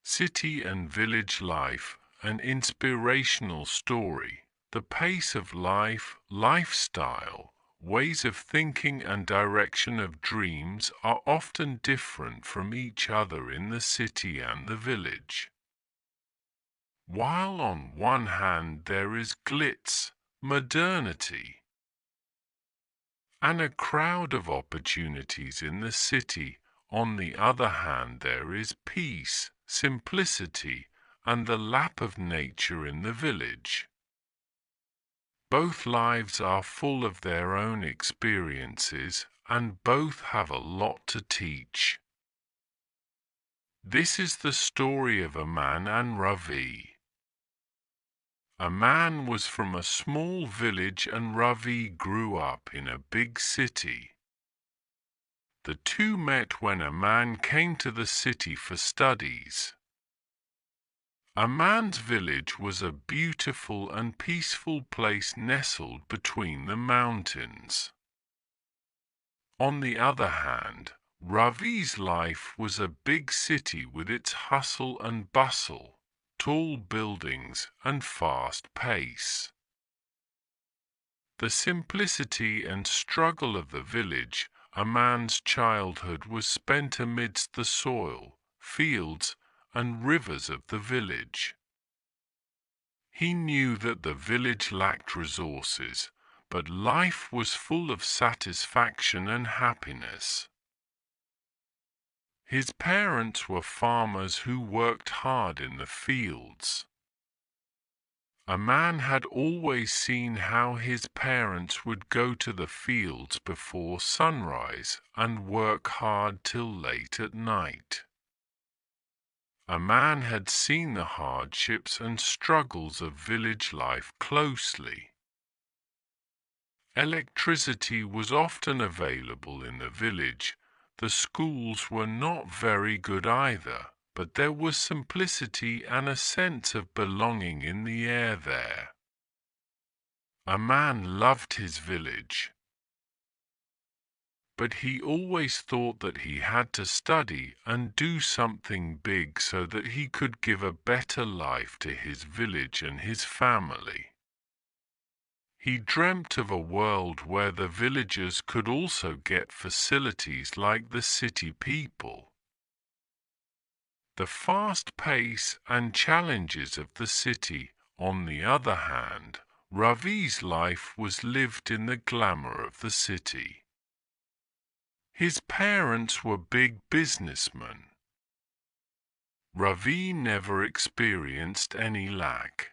City and Village Life, an inspirational story. The pace of life, lifestyle, ways of thinking and direction of dreams are often different from each other in the city and the village. While on one hand there is glitz, modernity, and a crowd of opportunities in the city, on the other hand there is peace, simplicity, and the lap of nature in the village. Both lives are full of their own experiences, and both have a lot to teach. This is the story of a man and Ravi. A man was from a small village and Ravi grew up in a big city. The two met when a man came to the city for studies. A man's village was a beautiful and peaceful place nestled between the mountains. On the other hand, Ravi's life was a big city with its hustle and bustle, tall buildings and fast pace. The simplicity and struggle of the village, a man's childhood was spent amidst the soil, fields, and rivers of the village. He knew that the village lacked resources, but life was full of satisfaction and happiness. His parents were farmers who worked hard in the fields. A man had always seen how his parents would go to the fields before sunrise and work hard till late at night. A man had seen the hardships and struggles of village life closely. Electricity was often available in the village. The schools were not very good either, but there was simplicity and a sense of belonging in the air there. A man loved his village, but he always thought that he had to study and do something big so that he could give a better life to his village and his family. He dreamt of a world where the villagers could also get facilities like the city people. The fast pace and challenges of the city, on the other hand, Ravi's life was lived in the glamour of the city. His parents were big businessmen. Ravi never experienced any lack.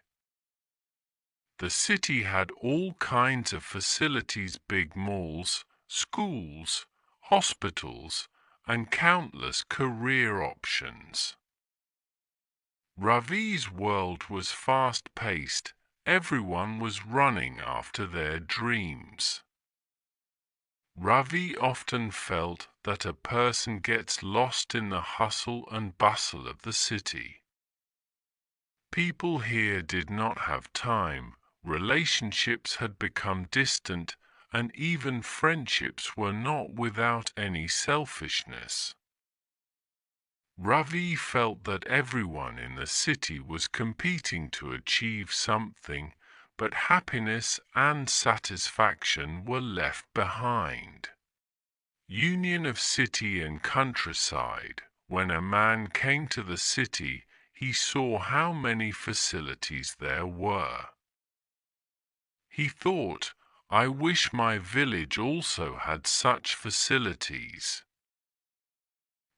The city had all kinds of facilities, big malls, schools, hospitals, and countless career options. Ravi's world was fast-paced. Everyone was running after their dreams. Ravi often felt that a person gets lost in the hustle and bustle of the city. People here did not have time. Relationships had become distant, and even friendships were not without any selfishness. Ravi felt that everyone in the city was competing to achieve something, but happiness and satisfaction were left behind. Union of city and countryside. When a man came to the city, he saw how many facilities there were. He thought, I wish my village also had such facilities.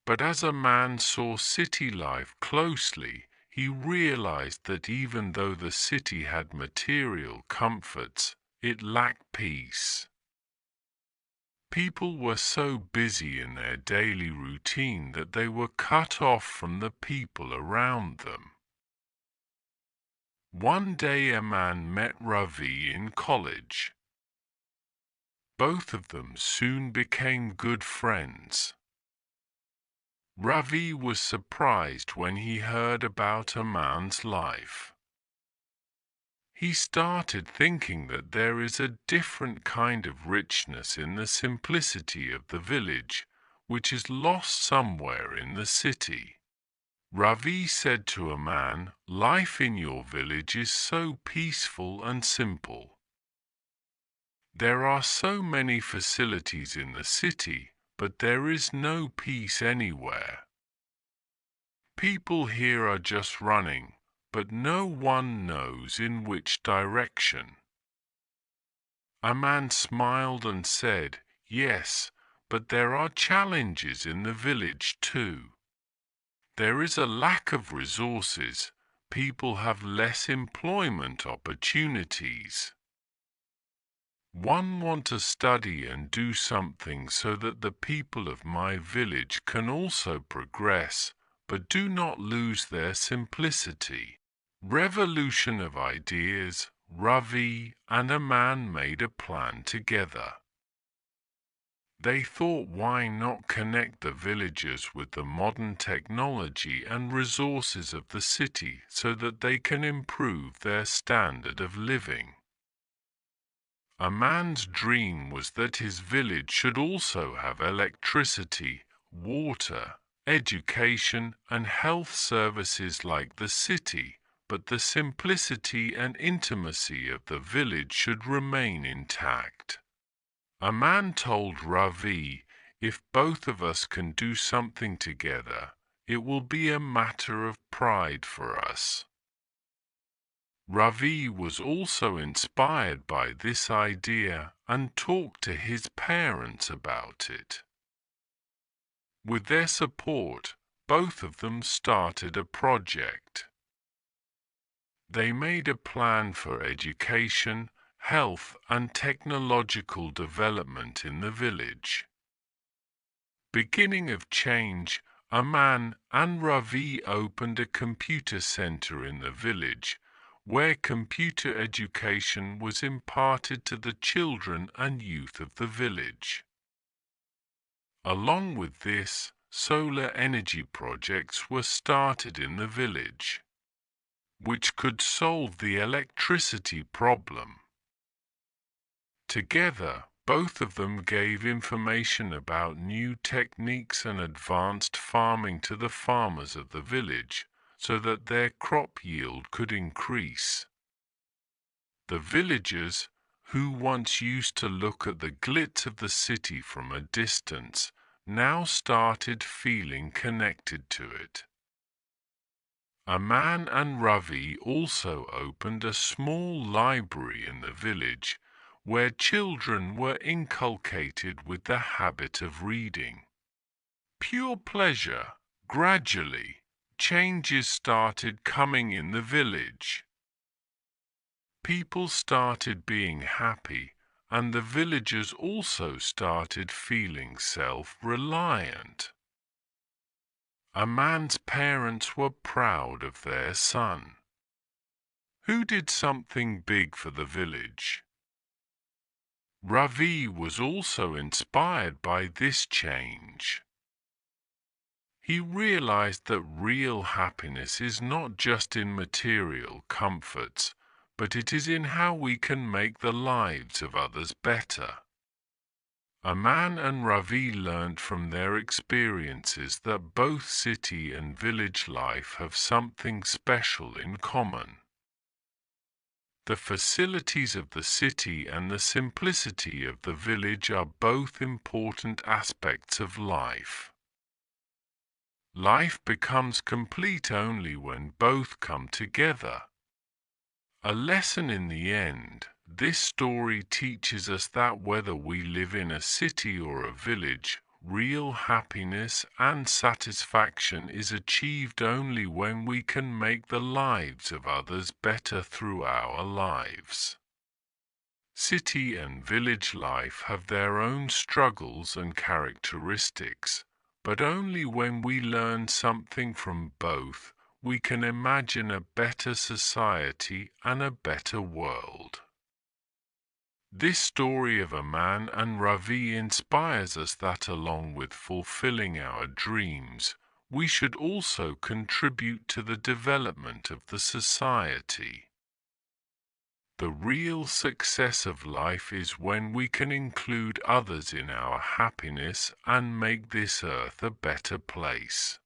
But as a man saw city life closely, he realized that even though the city had material comforts, it lacked peace. People were so busy in their daily routine that they were cut off from the people around them. One day a man met Ravi in college. Both of them soon became good friends. Ravi was surprised when he heard about a man's life. He started thinking that there is a different kind of richness in the simplicity of the village, which is lost somewhere in the city. Ravi said to a man, "Life in your village is so peaceful and simple. There are so many facilities in the city, but there is no peace anywhere. People here are just running, but no one knows in which direction." A man smiled and said, "Yes, but there are challenges in the village too. There is a lack of resources. People have less employment opportunities. One want to study and do something so that the people of my village can also progress, but do not lose their simplicity." Revolution of ideas, Ravi and a man made a plan together. They thought, why not connect the villagers with the modern technology and resources of the city so that they can improve their standard of living? A man's dream was that his village should also have electricity, water, education, and health services like the city, but the simplicity and intimacy of the village should remain intact. A man told Ravi, "If both of us can do something together, it will be a matter of pride for us." Ravi was also inspired by this idea and talked to his parents about it. With their support, both of them started a project. They made a plan for education, health, and technological development in the village. Beginning of change, Aman and Ravi opened a computer center in the village, where computer education was imparted to the children and youth of the village. Along with this, solar energy projects were started in the village, which could solve the electricity problem. Together, both of them gave information about new techniques and advanced farming to the farmers of the village, so that their crop yield could increase. The villagers, who once used to look at the glitz of the city from a distance, now started feeling connected to it. Aman and Ravi also opened a small library in the village, where children were inculcated with the habit of reading. Pure pleasure. Gradually, changes started coming in the village. People started being happy, and the villagers also started feeling self-reliant. A man's parents were proud of their son, who did something big for the village. Ravi was also inspired by this change. He realized that real happiness is not just in material comforts, but it is in how we can make the lives of others better. Aman and Ravi learned from their experiences that both city and village life have something special in common. The facilities of the city and the simplicity of the village are both important aspects of life. Life becomes complete only when both come together. A lesson in the end, this story teaches us that whether we live in a city or a village, real happiness and satisfaction is achieved only when we can make the lives of others better through our lives. City and village life have their own struggles and characteristics, but only when we learn something from both, we can imagine a better society and a better world. This story of Aman and Ravi inspires us that along with fulfilling our dreams, we should also contribute to the development of the society. The real success of life is when we can include others in our happiness and make this earth a better place.